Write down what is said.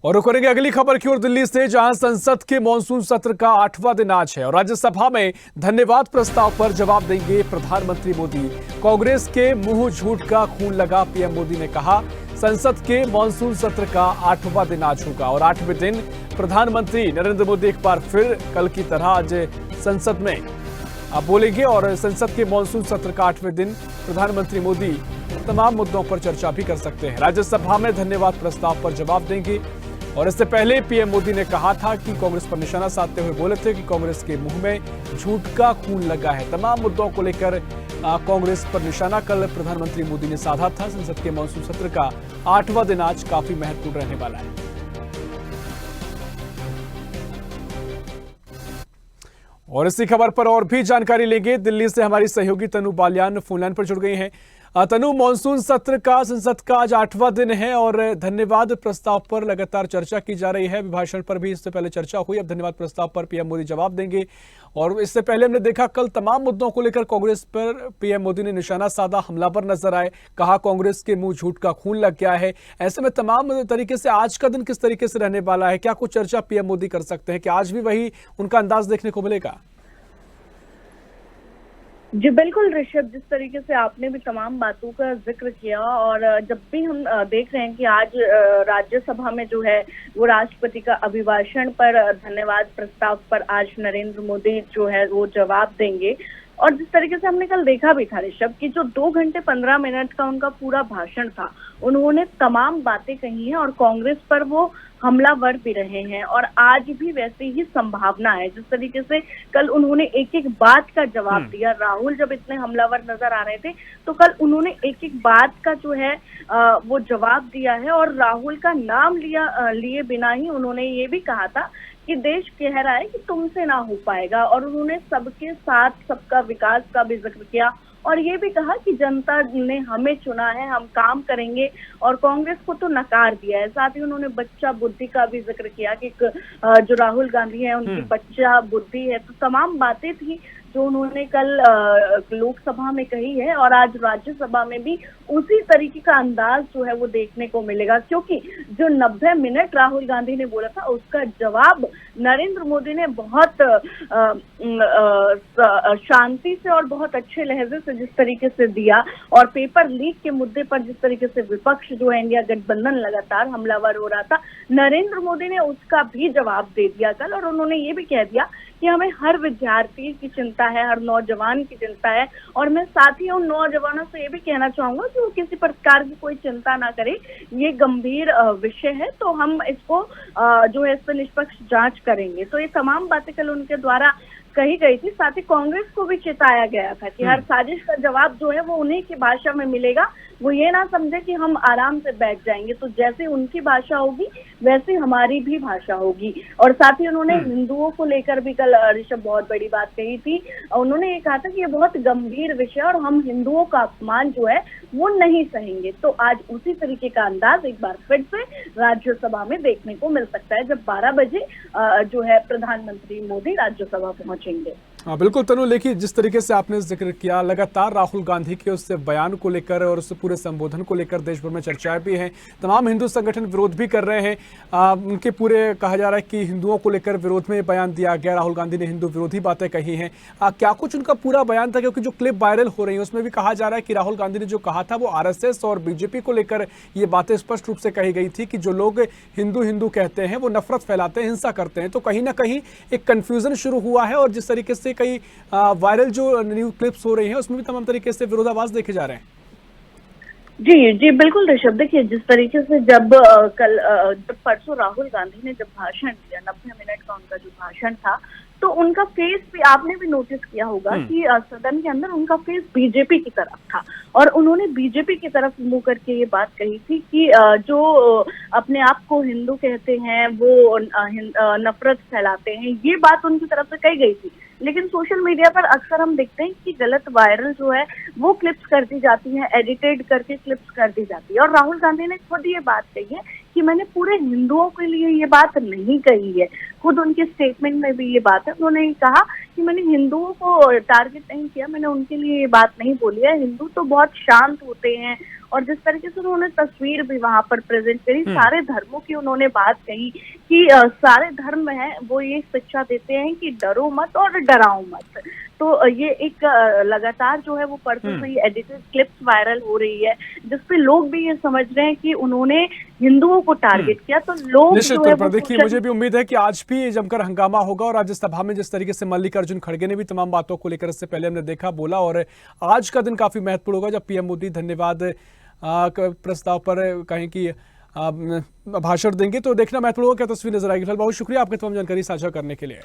और रुक करेंगे अगली खबर की ओर दिल्ली से, जहां संसद के मॉनसून सत्र का 8वां दिन आज है और राज्यसभा में धन्यवाद प्रस्ताव पर जवाब देंगे प्रधानमंत्री मोदी। कांग्रेस के मुंह झूठ का खून लगा, पीएम मोदी ने कहा। संसद के मॉनसून सत्र का 8वां दिन आज होगा और 8वें दिन प्रधानमंत्री नरेंद्र मोदी एक बार फिर कल की तरह आज संसद में बोलेंगे और संसद के मॉनसून सत्र का 8वें दिन प्रधानमंत्री मोदी तमाम मुद्दों पर चर्चा भी कर सकते हैं। राज्यसभा में धन्यवाद प्रस्ताव पर जवाब देंगे और इससे पहले पीएम मोदी ने कहा था कि कांग्रेस पर निशाना साधते हुए बोले थे कि कांग्रेस के मुंह में झूठ का खून लगा है। तमाम मुद्दों को लेकर कांग्रेस पर निशाना कल प्रधानमंत्री मोदी ने साधा था। संसद के मॉनसून सत्र का 8वां दिन आज काफी महत्वपूर्ण रहने वाला है। और इसी खबर पर और भी जानकारी लेंगे। दिल्ली से हमारी सहयोगी तनु बालियान फोनलाइन पर जुड़ गई हैं। तनु, मॉनसून सत्र का संसद का आज 8वां दिन है और धन्यवाद प्रस्ताव पर लगातार चर्चा की जा रही है। अभिभाषण पर भी इससे पहले चर्चा हुई, अब धन्यवाद प्रस्ताव पर पीएम मोदी जवाब देंगे। और इससे पहले हमने देखा कल तमाम मुद्दों को लेकर कांग्रेस पर पीएम मोदी ने निशाना साधा, हमलावर नजर आए, कहा कांग्रेस के मुंह झूठ का खून लग गया है। ऐसे में तमाम तरीके से आज का दिन किस तरीके से रहने वाला है, क्या कुछ चर्चा पीएम मोदी कर सकते हैं कि आज भी वही उनका अंदाज देखने को मिलेगा? जी बिल्कुल ऋषभ, जिस तरीके से आपने भी तमाम बातों का जिक्र किया और जब भी हम देख रहे हैं कि आज राज्यसभा में जो है वो राष्ट्रपति का अभिभाषण पर धन्यवाद प्रस्ताव पर आज नरेंद्र मोदी जो है वो जवाब देंगे। और जिस तरीके से हमने कल देखा भी था ऋषभ कि जो 2 घंटे 15 मिनट का उनका पूरा भाषण था, उन्होंने तमाम बातें कही हैं और कांग्रेस पर वो हमलावर भी रहे हैं और आज भी वैसी ही संभावना है। जिस तरीके से कल उन्होंने एक एक बात का जवाब दिया, राहुल जब इतने हमलावर नजर आ रहे थे तो कल उन्होंने एक एक बात का जो है वो जवाब दिया है और राहुल का नाम लिए बिना ही उन्होंने ये भी कहा था कि देश कह रहा है कि तुमसे ना हो पाएगा। और उन्होंने सबके साथ सबका विकास का भी जिक्र किया और ये भी कहा कि जनता ने हमें चुना है, हम काम करेंगे और कांग्रेस को तो नकार दिया है। साथ ही उन्होंने बच्चा बुद्धि का भी जिक्र किया कि जो राहुल गांधी है उनकी बच्चा बुद्धि है। तो तमाम बातें थी जो उन्होंने कल लोकसभा में कही है और आज राज्यसभा में भी उसी तरीके का अंदाज जो है वो देखने को मिलेगा, क्योंकि जो 90 मिनट राहुल गांधी ने बोला था उसका जवाब नरेंद्र मोदी ने बहुत शांति से और बहुत अच्छे लहजे से जिस तरीके से दिया और पेपर लीक के मुद्दे पर जिस तरीके से विपक्ष जो है इंडिया गठबंधन लगातार हमलावर हो रहा था, नरेंद्र मोदी ने उसका भी जवाब दे दिया कल। और उन्होंने ये भी कह दिया कि हमें हर विद्यार्थी की चिंता है, हर नौजवान की चिंता है और मैं साथ ही उन नौजवानों से ये भी कहना चाहूंगा कि वो किसी प्रकार की कोई चिंता ना करे, ये गंभीर विषय है तो हम इसको जो है इस पर निष्पक्ष जांच करेंगे। तो ये तमाम बातें कल उनके द्वारा कही गई थी। साथ ही कांग्रेस को भी चेताया गया था कि हर साजिश का जवाब जो है वो उन्हीं की भाषा में मिलेगा, वो ये ना समझे कि हम आराम से बैठ जाएंगे। तो जैसे उनकी भाषा होगी वैसे हमारी भी भाषा होगी। और साथ ही उन्होंने हिंदुओं को लेकर भी कल ऋषभ बहुत बड़ी बात कही थी। उन्होंने ये कहा था कि ये बहुत गंभीर विषय और हम हिंदुओं का अपमान जो है वो नहीं सहेंगे। तो आज उसी तरीके का अंदाज एक बार फिर से राज्यसभा में देखने को मिल सकता है जब 12 बजे जो है प्रधानमंत्री मोदी राज्यसभा पहुंचेंगे। हाँ बिल्कुल तनु, देखिए जिस तरीके से आपने जिक्र किया, लगातार राहुल गांधी के उस बयान को लेकर और उस पूरे संबोधन को लेकर देश भर में चर्चाएं भी हैं। तमाम हिंदू संगठन विरोध भी कर रहे हैं। उनके पूरे कहा जा रहा है कि हिंदुओं को लेकर विरोध में बयान दिया गया, राहुल गांधी ने हिंदू विरोधी बातें कही हैं। क्या कुछ उनका पूरा बयान था? क्योंकि जो क्लिप वायरल हो रही है उसमें भी कहा जा रहा है कि राहुल गांधी ने जो कहा था वो आरएसएस और बीजेपी को लेकर ये बातें स्पष्ट रूप से कही गई थी कि जो लोग हिंदू हिंदू कहते हैं वो नफरत फैलाते हैं, हिंसा करते हैं। तो कहीं ना कहीं एक कंफ्यूजन शुरू हुआ है और जिस तरीके से कई वायरल जो न्यू क्लिप्स हो रही हैं उसमें भी तमाम तरीके से विरोधाभास देखे जा रहे हैं। जी जी बिल्कुल ऋषभ, देखिए जिस तरीके से जब परसों राहुल गांधी ने जब भाषण दिया, 90 मिनट का उनका जो भाषण था, तो उनका फेस भी आपने भी नोटिस किया होगा कि सदन के अंदर उनका फेस बीजेपी की तरफ था और उन्होंने बीजेपी की तरफ मुंह करके ये बात कही थी कि जो अपने आप को हिंदू कहते हैं वो नफरत फैलाते हैं, ये बात उनकी तरफ से कही गई थी। लेकिन सोशल मीडिया पर अक्सर हम देखते हैं कि गलत वायरल जो है वो क्लिप्स कर दी जाती हैं, एडिटेड करके क्लिप्स कर दी जाती है। और राहुल गांधी ने खुद ये बात कही है कि कि मैंने पूरे हिंदुओं के लिए ये बात नहीं कही है। खुद उनके स्टेटमेंट में भी ये बात है, उन्होंने कहा कि मैंने हिंदुओं को टारगेट नहीं किया, मैंने उनके लिए ये बात नहीं बोली है। हिंदू तो बहुत शांत होते हैं, और जिस तरीके से उन्होंने तस्वीर भी वहां पर प्रेजेंट करी, सारे धर्मों की उन्होंने बात कही कि सारे धर्म हैं वो ये शिक्षा देते हैं कि डरो मत और डराओ मत। तो ये एक लगातार जो है वो परसों से ये एडिटेड क्लिप्स वायरल हो रही है, जिसपे लोग भी ये समझ रहे हैं कि उन्होंने हिंदुओं को टारगेट किया। तो लोग निश्चित जो है तौर पर देखिए, मुझे भी उम्मीद है कि आज भी जमकर हंगामा होगा और राज्यसभा में जिस तरीके से मल्लिकार्जुन खड़गे ने भी तमाम बातों को लेकर इससे पहले हमने देखा बोला, और आज का दिन काफी महत्वपूर्ण होगा जब पीएम मोदी धन्यवाद प्रस्ताव पर कहें कि भाषण देंगे, तो देखना महत्वपूर्ण होगा क्या तस्वीर नजर आएगी। फिलहाल बहुत शुक्रिया आपके तमाम जानकारी साझा करने के लिए।